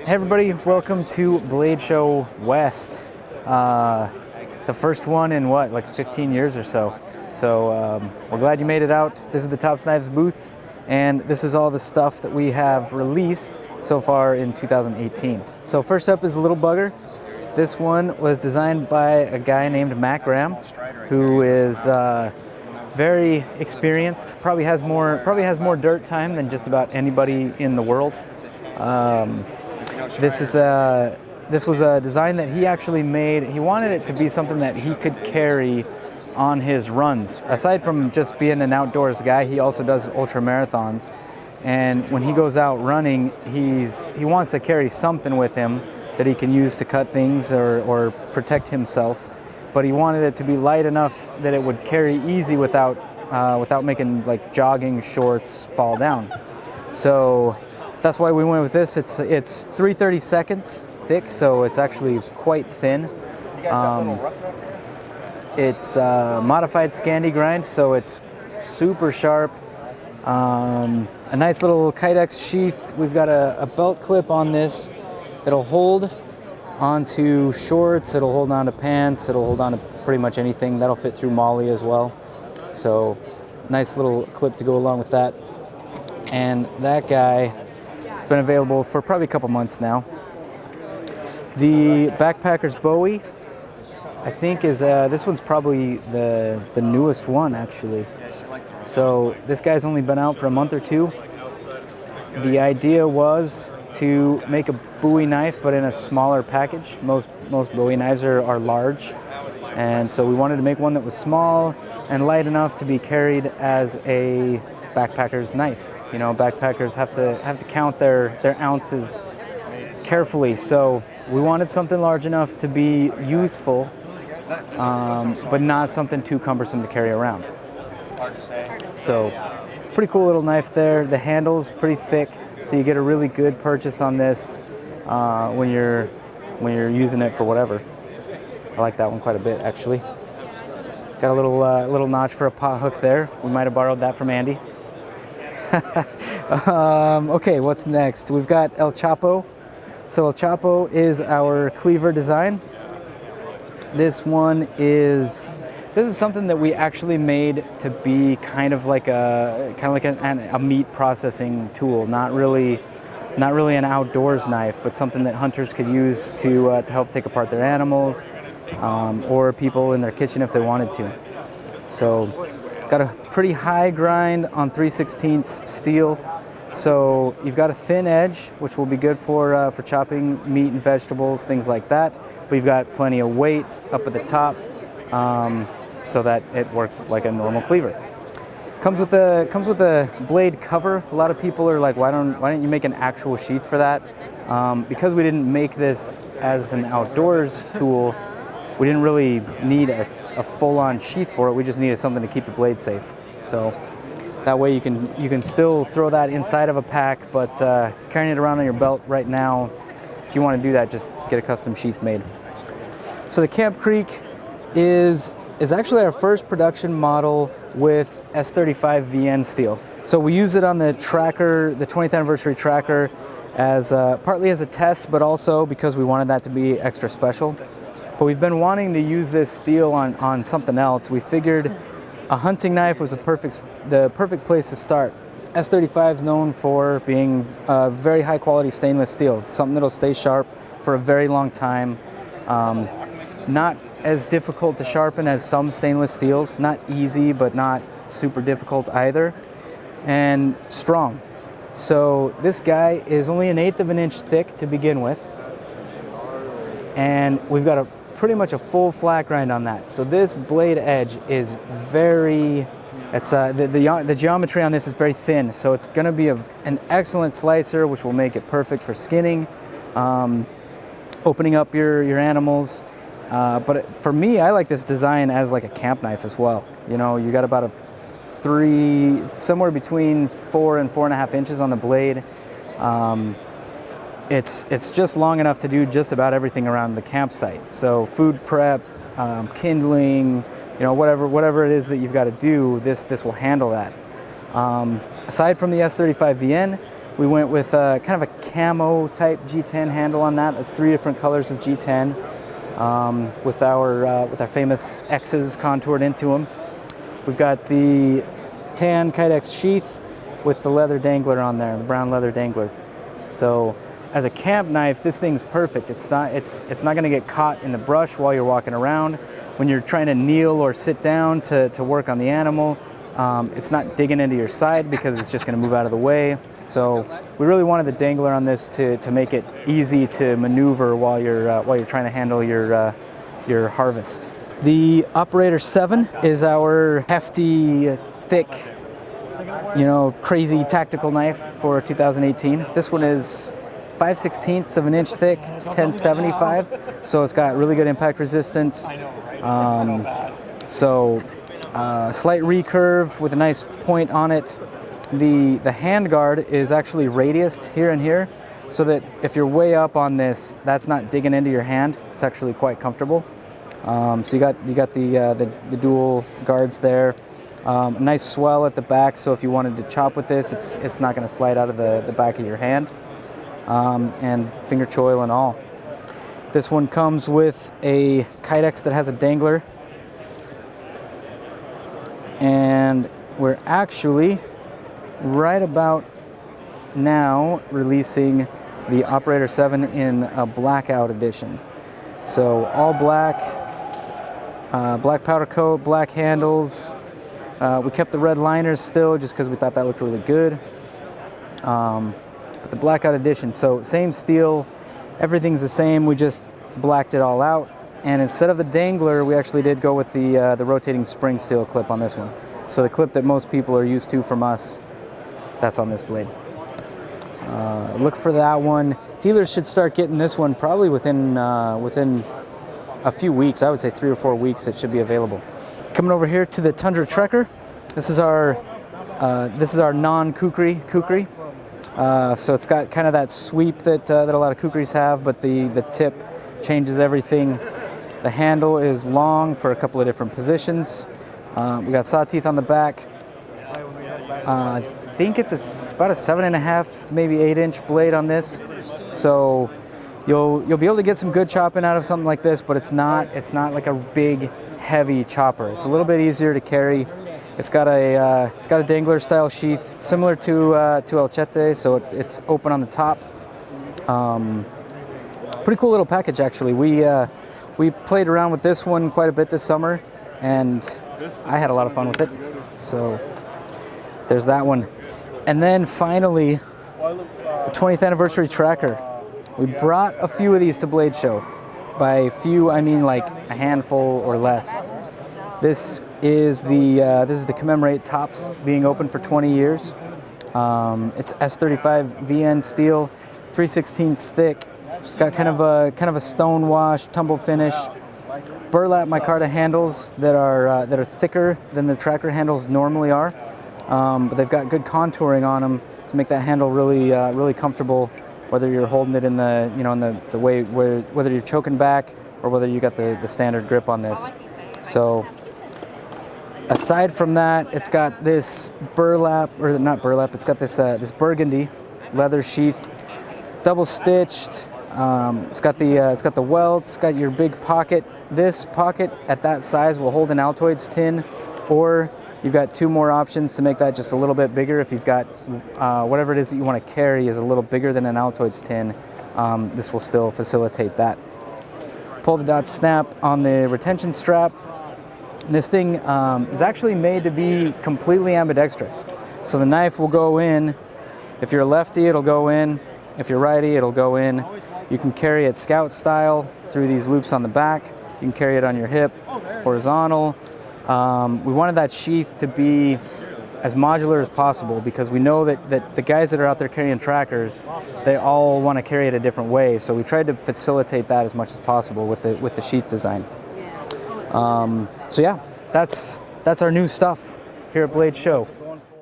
Hey everybody, welcome to Blade Show West. The first one in like 15 years or so. So we're glad you made it out. This is the Tops Knives booth, and this is all the stuff that we have released so far in 2018. So first up is the Little Bugger. This one was designed by a guy named Matt Graham, who is very experienced. Probably has more dirt time than just about anybody in the world. This was a design that he actually made. He wanted it to be something that he could carry on his runs. Aside from just being an outdoors guy, he also does ultra marathons. And when he goes out running, he wants to carry something with him that he can use to cut things or protect himself. But he wanted it to be light enough that it would carry easy without making like jogging shorts fall down. So that's why we went with this. It's 330 seconds thick, so it's actually quite thin. It's modified Scandi grind, so it's super sharp. A nice little Kydex sheath. We've got a belt clip on this that'll hold onto shorts, it'll hold onto pants, it'll hold onto pretty much anything. That'll fit through Molly as well. So nice little clip to go along with that. And that guy, it's been available for probably a couple months now. The Backpacker's Bowie, I think is this one's probably the newest one actually. So this guy's only been out for a month or two. The idea was to make a Bowie knife, but in a smaller package. Most Bowie knives are large, and so we wanted to make one that was small and light enough to be carried as a backpacker's knife. You know, backpackers have to count their ounces carefully. So we wanted something large enough to be useful, but not something too cumbersome to carry around. So pretty cool little knife there. The handle's pretty thick, so you get a really good purchase on this when you're using it for whatever. I like that one quite a bit actually. Got a little notch for a pot hook there. We might have borrowed that from Andy. Okay, what's next? We've got El Chapo. So El Chapo is our cleaver design. This is something that we actually made to be kind of like a meat processing tool. Not really an outdoors knife, but something that hunters could use to help take apart their animals, or people in their kitchen if they wanted to. So got a pretty high grind on 3/16 steel. So you've got a thin edge, which will be good for chopping meat and vegetables, things like that. But you've got plenty of weight up at the top, so that it works like a normal cleaver. Comes with a blade cover. A lot of people are like, why don't you make an actual sheath for that? Because we didn't make this as an outdoors tool, we didn't really need a full-on sheath for it. We just needed something to keep the blade safe. So that way you can still throw that inside of a pack, but carrying it around on your belt right now, if you want to do that, just get a custom sheath made. So the Camp Creek is actually our first production model with S35 VN steel. So we use it on the tracker, the 20th anniversary tracker, as partly as a test, but also because we wanted that to be extra special. But we've been wanting to use this steel on something else. We figured a hunting knife was the perfect place to start. S35 is known for being very high quality stainless steel, something that'll stay sharp for a very long time. Not as difficult to sharpen as some stainless steels, not easy, but not super difficult either, and strong. So this guy is only 1/8 of an inch thick to begin with, and we've got pretty much a full flat grind on that. So this blade edge is the geometry on this is very thin, so it's going to be an excellent slicer, which will make it perfect for skinning, opening up your animals. But for me, I like this design as like a camp knife as well. You know, you got about somewhere between 4 and 4.5 inches on the blade. It's just long enough to do just about everything around the campsite. So food prep, kindling, you know, whatever it is that you've got to do, this will handle that. Aside from the S35 VN, We went with kind of a camo type G10 handle on that. That's 3 different colors of G10 with our famous X's contoured into them. We've got the tan Kydex sheath with the leather dangler on there, the brown leather dangler. So as a camp knife, this thing's perfect. It's not going to get caught in the brush while you're walking around. When you're trying to kneel or sit down to work on the animal, it's not digging into your side because it's just going to move out of the way. So we really wanted the dangler on this to make it easy to maneuver while you're trying to handle your harvest. The Operator 7 is our hefty, thick, crazy tactical knife for 2018. This one is 5/16 of an inch thick. It's 1075, so it's got really good impact resistance. Slight recurve with a nice point on it. The handguard is actually radiused here and here, so that if you're way up on this, that's not digging into your hand. It's actually quite comfortable. So you got the dual guards there. Nice swell at the back, so if you wanted to chop with this, it's not going to slide out of the back of your hand. And finger choil and all. This one comes with a Kydex that has a dangler. And we're actually right about now releasing the Operator 7 in a blackout edition. So all black, black powder coat, black handles. We kept the red liners still just because we thought that looked really good. But the blackout edition, so same steel, everything's the same, we just blacked it all out. And instead of the dangler, we actually did go with the rotating spring steel clip on this one. So the clip that most people are used to from us, that's on this blade. Look for that one. Dealers should start getting this one probably within a few weeks. I would say 3 or 4 weeks it should be available. Coming over here to the Tundra Trekker. This is our non-kukri kukri. So it's got kind of that sweep that a lot of kukris have, but the tip changes everything. The handle is long for a couple of different positions. We got saw teeth on the back. I think it's about a 7.5, maybe 8-inch blade on this. So you'll be able to get some good chopping out of something like this, but it's not like a big, heavy chopper. It's a little bit easier to carry. It's got a dangler style sheath similar to El Chete, so it's open on the top. Pretty cool little package actually. We played around with this one quite a bit this summer, and I had a lot of fun with it. So there's that one. And then finally, the 20th anniversary tracker. We brought a few of these to Blade Show. By few, I mean like a handful or less. This is the commemorate tops being open for 20 years. It's S35 VN steel, 3/16 thick. It's got kind of a stone wash, tumble finish. Burlap micarta handles that are thicker than the tracker handles normally are, but they've got good contouring on them to make that handle really comfortable. Whether you're holding it in the way whether you're choking back or whether you got the standard grip on this. So aside from that, it's got this burlap, or not burlap, it's got this burgundy leather sheath, double stitched. It's got the welts, it's got your big pocket. This pocket at that size will hold an Altoids tin, or you've got 2 more options to make that just a little bit bigger. If you've got whatever it is that you want to carry is a little bigger than an Altoids tin, this will still facilitate that. Pull the dot snap on the retention strap. This thing is actually made to be completely ambidextrous. So the knife will go in. If you're a lefty, it'll go in. If you're righty, it'll go in. You can carry it scout style through these loops on the back. You can carry it on your hip, horizontal. We wanted that sheath to be as modular as possible because we know that the guys that are out there carrying trackers, they all want to carry it a different way. So we tried to facilitate that as much as possible with the sheath design. So yeah, that's our new stuff here at Blade Show.